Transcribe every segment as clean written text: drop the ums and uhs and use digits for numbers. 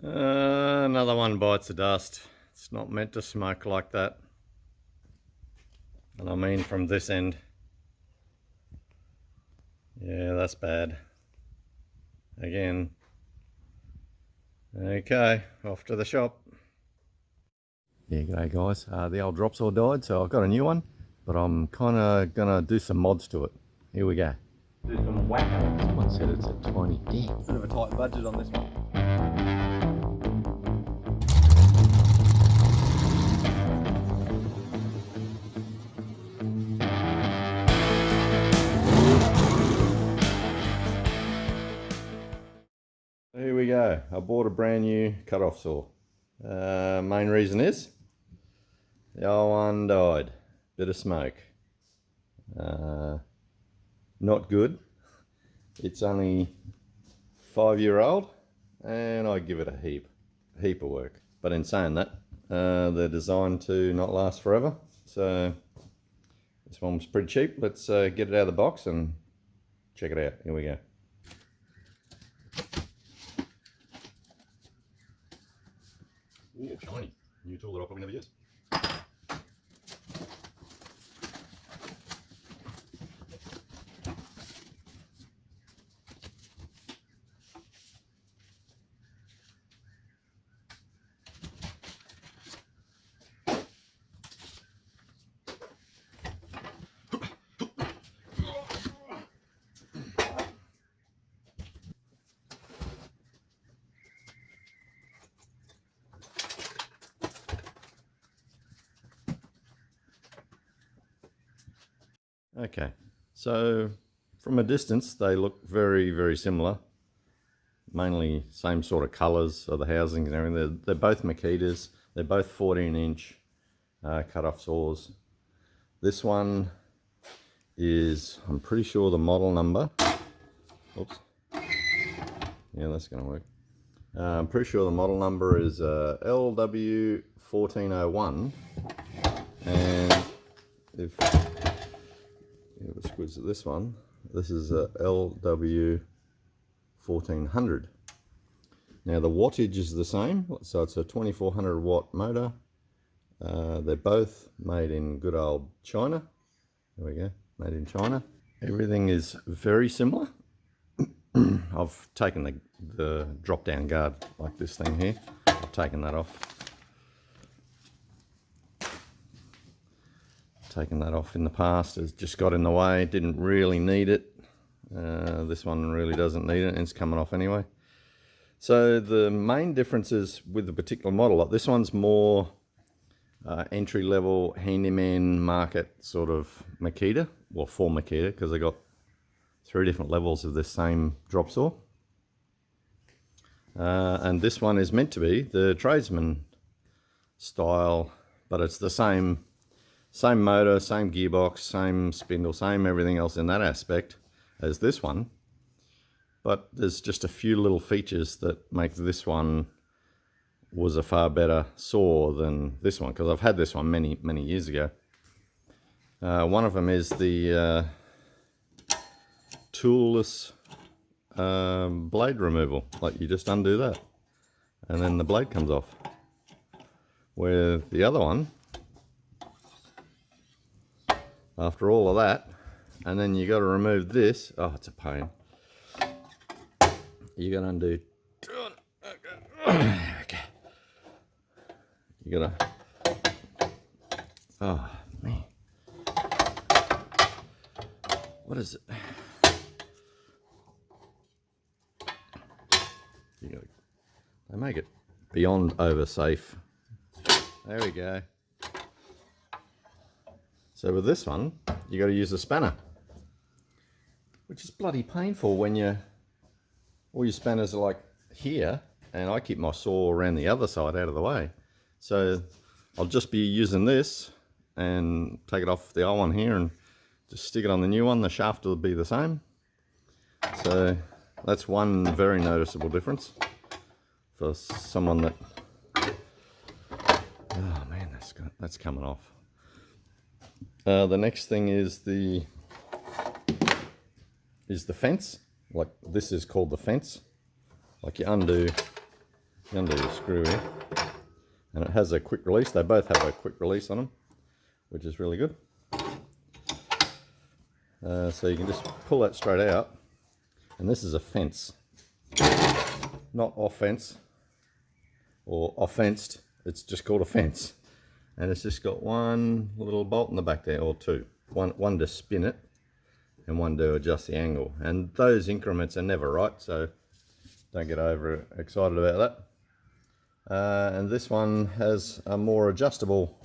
Another one bites the dust. It's not meant to smoke like that. And I mean from this end. Yeah, that's bad. Again. Okay, off to the shop. Yeah, g'day guys. The old drop saw died, so I've got a new one, but I'm kind of gonna do some mods to it. Here we go. Do some whack-a. Someone said it's a tiny D. Bit of a tight budget on this one. Here we go. I bought a brand new cut-off saw. Main reason is the old one died. Bit of smoke. Not good. It's only 5-year-old, and I give it a heap of work. But in saying that, they're designed to not last forever. So this one was pretty cheap. Let's get it out of the box and check it out. Here we go. Ooh, shiny. New tool that I'll probably never use. Okay, so from a distance they look very, very similar. Mainly same sort of colours of the housings and everything. They're both Makitas. They're both 14-inch cut-off saws. This one is, I'm pretty sure the model number. Oops. Yeah, that's going to work. I'm pretty sure the model number is LW1401. And if it squeeze at this one, this is a LW 1400. Now the wattage is the same, so it's a 2400 watt motor. They're both made in good old China. There we go, made in China. Everything is very similar. I've taken the drop down guard, like this thing here. I've taken that off. Taken that off in the past. It's just got in the way, didn't really need it. This one really doesn't need it, and it's coming off anyway. So the main differences with the particular model, like this one's more entry-level handyman market sort of Makita, well, for Makita, because they got 3 different levels of this same drop saw. And this one is meant to be the tradesman style, but it's the same motor, same gearbox, same spindle, same everything else in that aspect as this one. But there's just a few little features that make this one was a far better saw than this one, because I've had this one many, many years ago. One of them is the toolless blade removal. Like, you just undo that and then the blade comes off. Where the other one, after all of that, and then you got to remove this. Oh, it's a pain. You got to undo. Okay. You got to. Oh man, what is it? You got. They make it beyond over safe. There we go. So with this one, you got to use a spanner, which is bloody painful when all your spanners are like here, and I keep my saw around the other side out of the way. So I'll just be using this and take it off the old one here and just stick it on the new one. The shaft will be the same. So that's one very noticeable difference for someone that, oh man, that's coming off. The next thing is the fence. Like, this is called the fence. Like, you undo undo your screw here, and it has a quick release. They both have a quick release on them, which is really good. So you can just pull that straight out, and this is a fence, not offense or offensed. It's just called a fence, and it's just got one little bolt in the back there, or two. One to spin it, and one to adjust the angle. And those increments are never right, so don't get over excited about that. And this one has a more adjustable,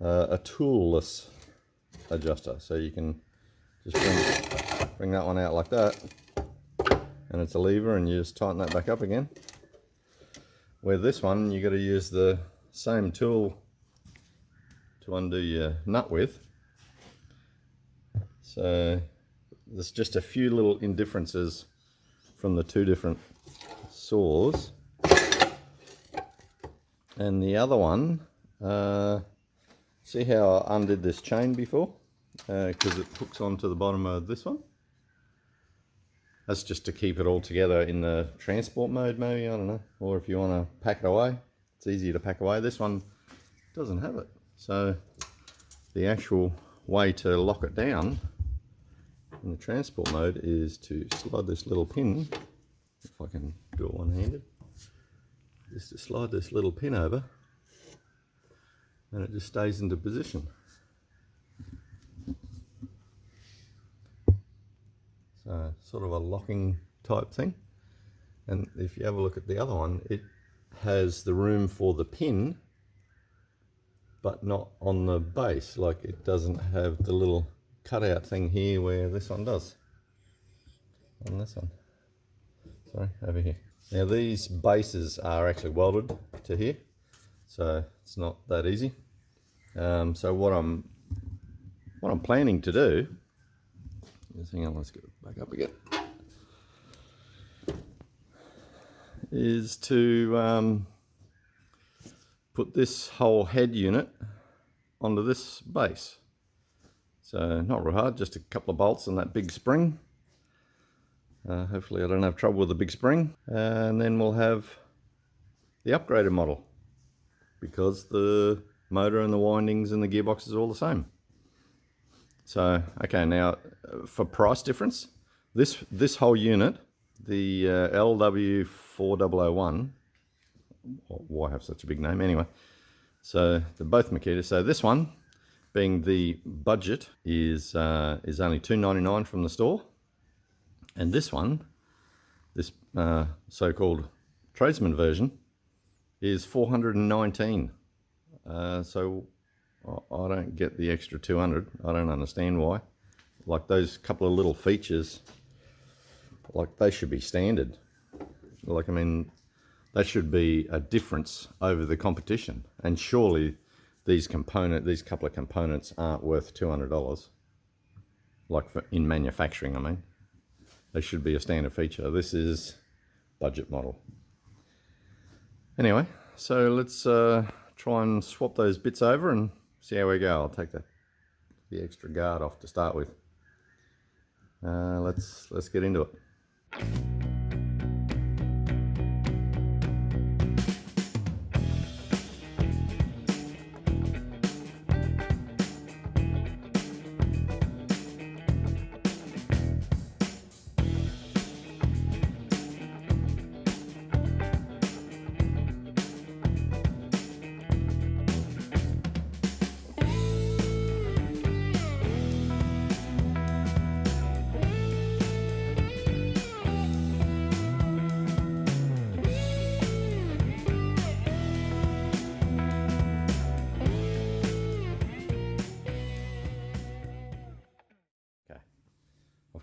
a toolless adjuster, so you can just bring that one out like that, and it's a lever, and you just tighten that back up again. Where this one, you got to use the same tool to undo your nut with. So there's just a few little indifferences from the two different saws. And the other one, see how I undid this chain before? Because it hooks onto the bottom of this one. That's just to keep it all together in the transport mode, maybe, I don't know. Or if you want to pack it away, it's easier to pack away. This one doesn't have it. So the actual way to lock it down in the transport mode is to slide this little pin, if I can do it one-handed, just to slide this little pin over, and it just stays into position. So sort of a locking type thing. And if you have a look at the other one, it has the room for the pin, but not on the base. Like, it doesn't have the little cutout thing here where this one does. On this one. Sorry, over here. Now these bases are actually welded to here, so it's not that easy. So what I'm planning to do is, hang on, let's get it back up again, is to put this whole head unit onto this base. So not real hard, just a couple of bolts and that big spring. Hopefully I don't have trouble with the big spring. And then we'll have the upgraded model, because the motor and the windings and the gearbox is all the same. So, okay, now for price difference, this whole unit, the LW4001, why have such a big name anyway? So they're both Makita. So this one, being the budget, is only $299 from the store, and this one, this so-called tradesman version, is $419. So I don't get the extra 200. I don't understand why. Like, those couple of little features, like, they should be standard. Like, I mean, that should be a difference over the competition. And surely these couple of components aren't worth $200. Like, in manufacturing, I mean. They should be a standard feature. This is budget model. Anyway, so let's try and swap those bits over and see how we go. I'll take the extra guard off to start with. Let's get into it.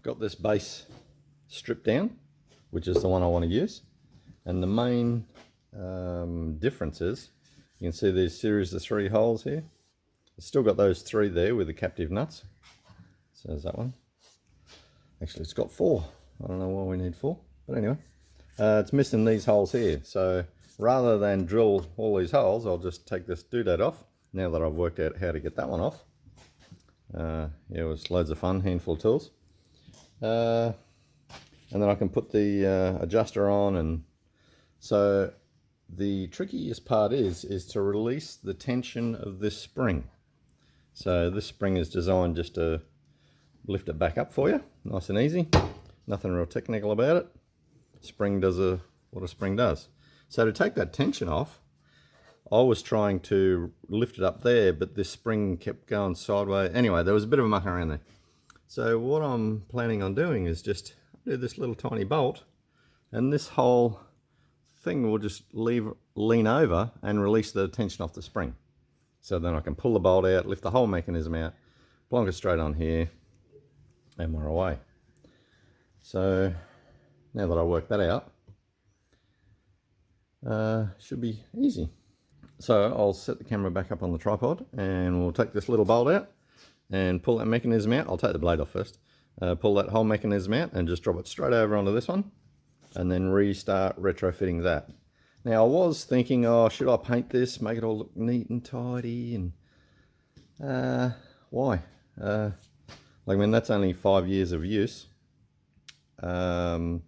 Got this base stripped down, which is the one I want to use, and the main difference is, you can see these series of 3 holes here. It's still got those 3 there with the captive nuts. So there's that one. Actually, it's got 4. I don't know why we need 4, but anyway, it's missing these holes here. So rather than drill all these holes, I'll just take this doodad off, now that I've worked out how to get that one off. Yeah, it was loads of fun, handful of tools. And then I can put the adjuster on and So the trickiest part is to release the tension of this spring. So this spring is designed just to lift it back up for you, nice and easy. Nothing real technical about it. Spring does what a spring does. So to take that tension off, I was trying to lift it up there, but this spring kept going sideways. Anyway, there was a bit of a muck around there. So what I'm planning on doing is just do this little tiny bolt, and this whole thing will just lean over and release the tension off the spring. So then I can pull the bolt out, lift the whole mechanism out, plonk it straight on here, and we're away. So now that I worked that out, should be easy. So I'll set the camera back up on the tripod, and we'll take this little bolt out and pull that mechanism out. I'll take the blade off first. Pull that whole mechanism out and just drop it straight over onto this one, and then restart retrofitting that. Now I was thinking, oh, should I paint this, make it all look neat and tidy, and why? I mean, that's only 5 years of use. It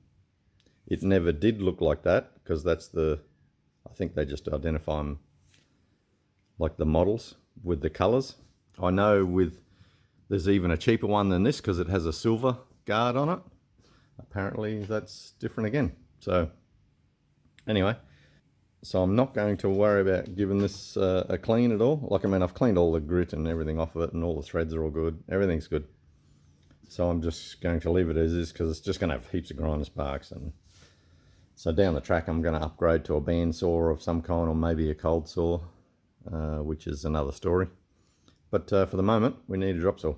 never did look like that, because that's I think they just identify them like the models with the colors. I know there's even a cheaper one than this because it has a silver guard on it. Apparently that's different again. So anyway, so I'm not going to worry about giving this a clean at all. Like, I mean, I've cleaned all the grit and everything off of it, and all the threads are all good. Everything's good. So I'm just going to leave it as is, because it's just going to have heaps of grind and sparks. And so down the track, I'm going to upgrade to a band saw of some kind, or maybe a cold saw, which is another story. But for the moment, we need a drop saw,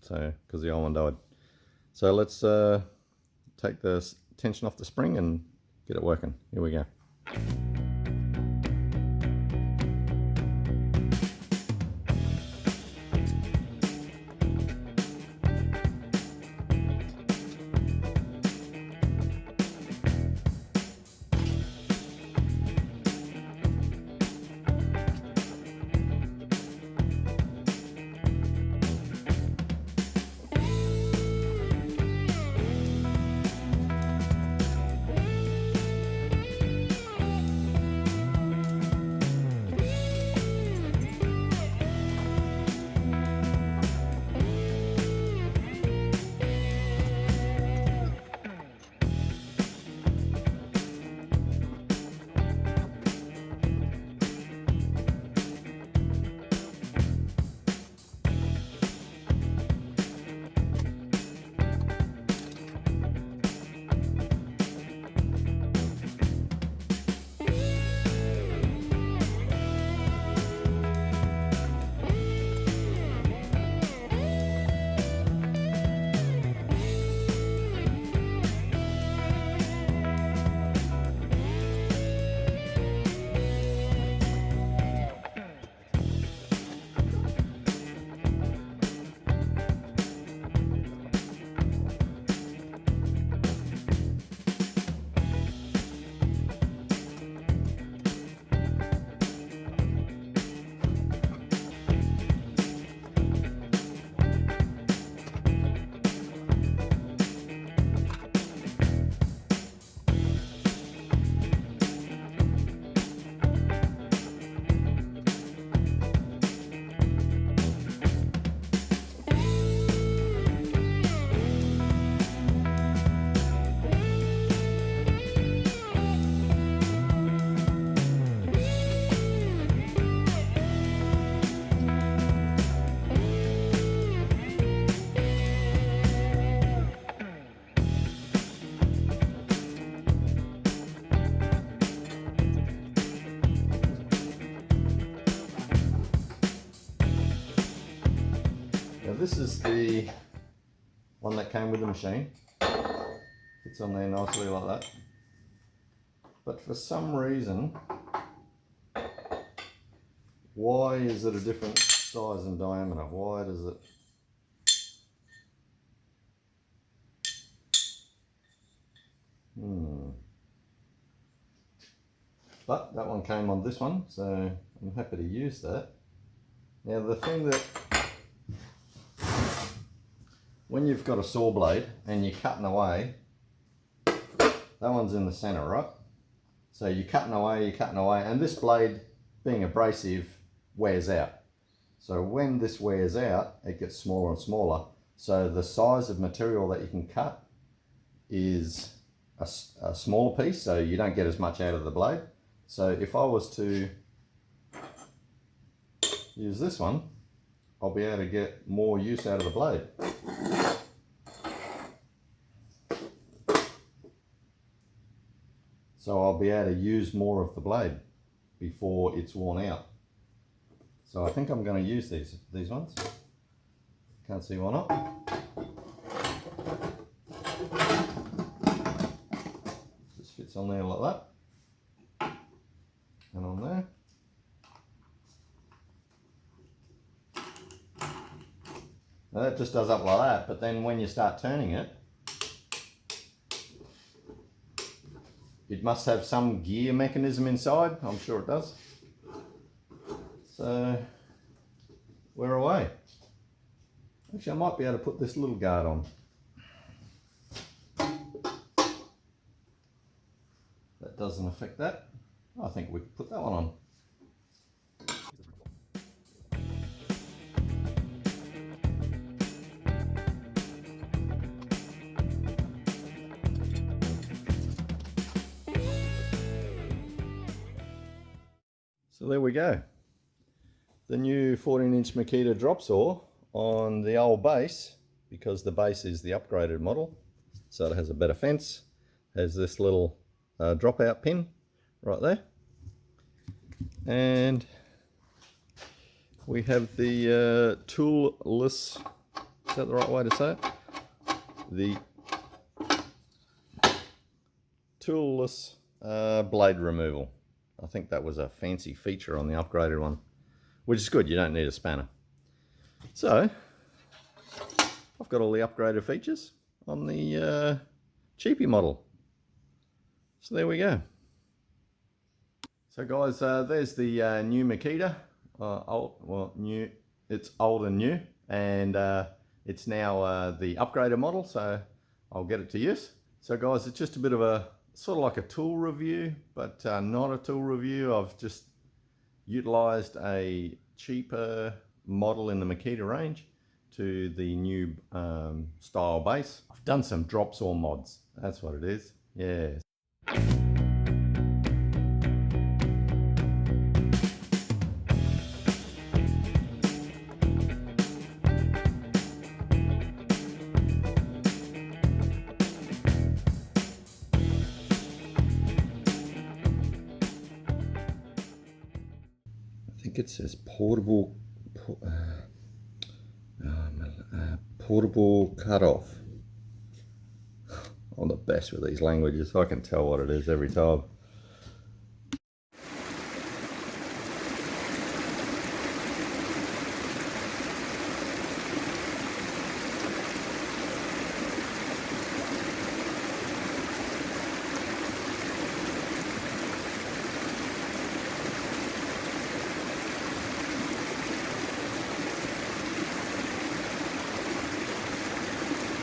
so because the old one died. So let's take the tension off the spring and get it working. Here we go. This is the one that came with the machine. Fits on there nicely like that. But for some reason, why is it a different size and diameter? Why does it? But that one came on this one, so I'm happy to use that. Now the thing that, when you've got a saw blade and you're cutting away, that one's in the center, right? So you're cutting away, and this blade, being abrasive, wears out. So when this wears out, it gets smaller and smaller. So the size of material that you can cut is a smaller piece, so you don't get as much out of the blade. So if I was to use this one, I'll be able to get more use out of the blade. So I'll be able to use more of the blade before it's worn out. So I think I'm going to use these ones. Can't see why not. Just fits on there like that. And on there. Now that just does up like that, but then when you start turning it, it must have some gear mechanism inside. I'm sure it does. So we're away. Actually, I might be able to put this little guard on. That doesn't affect that. I think we could put that one on. So there we go. The new 14-inch Makita drop saw on the old base, because the base is the upgraded model. So it has a better fence, has this little dropout pin right there. And we have the toolless, is that the right way to say it? The toolless blade removal. I think that was a fancy feature on the upgraded one, which is good. You don't need a spanner. So I've got all the upgraded features on the cheapy model. So there we go. So guys, there's the new Makita. New. It's old and new, and it's now the upgraded model. So I'll get it to use. So guys, it's just a bit of a sort of like a tool review, but not a tool review. I've just utilized a cheaper model in the Makita range to the new style base. I've done some drop saw mods. That's what it is. Yes. I think it says portable cutoff. I'm the best with these languages. I can tell what it is every time.